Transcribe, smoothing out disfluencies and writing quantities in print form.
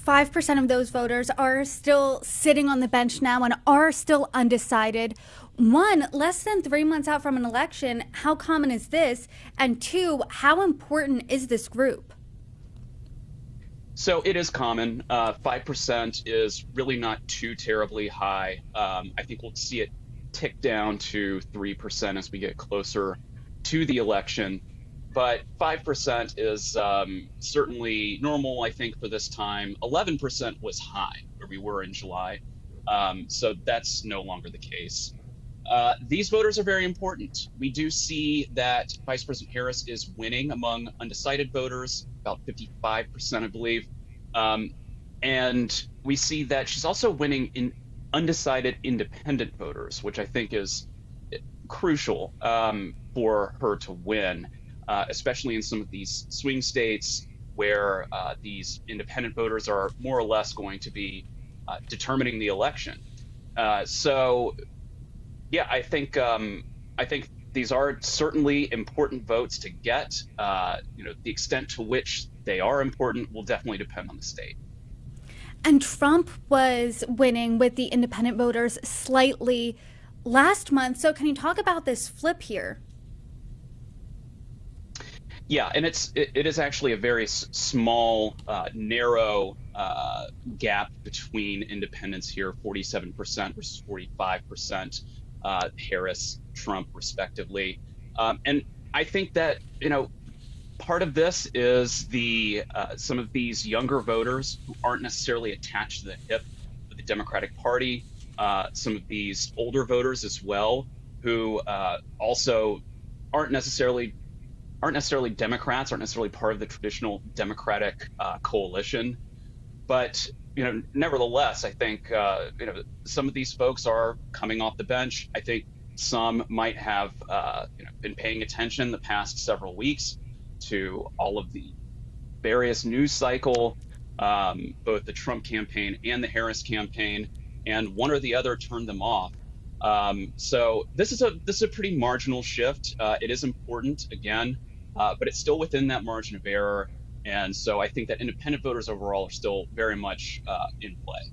5% of those voters are still sitting on the bench now and are still undecided. One, less than 3 months out from an election, how common is this? And two, how important is this group? So it is common. 5% is really not too terribly high. I think we'll see it tick down to 3% as we get closer to the election. But 5% is certainly normal, I think, for this time. 11% was high where we were in July. So that's no longer the case. These voters are very important. We do see that Vice President Harris is winning among undecided voters, about 55%, I believe. And we see that she's also winning in undecided independent voters, which I think is crucial for her to win, especially in some of these swing states where these independent voters are more or less going to be determining the election. So yeah, I think these are certainly important votes to get. The extent to which they are important will definitely depend on the state. And Trump was winning with the independent voters slightly last month. So can you talk about this flip here? Yeah, and it is actually a very small, narrow gap between independents here, 47% versus 45%, Harris, Trump, respectively. And I think that, part of this is the some of these younger voters who aren't necessarily attached to the hip of the Democratic Party, some of these older voters as well, who also aren't necessarily Democrats, aren't necessarily part of the traditional Democratic coalition. But nevertheless, I think some of these folks are coming off the bench. I think some might have been paying attention the past several weeks to all of the various news cycle, both the Trump campaign and the Harris campaign, and one or the other turned them off. So this is a pretty marginal shift. It is important again, but it's still within that margin of error. And so I think that independent voters overall are still very much in play.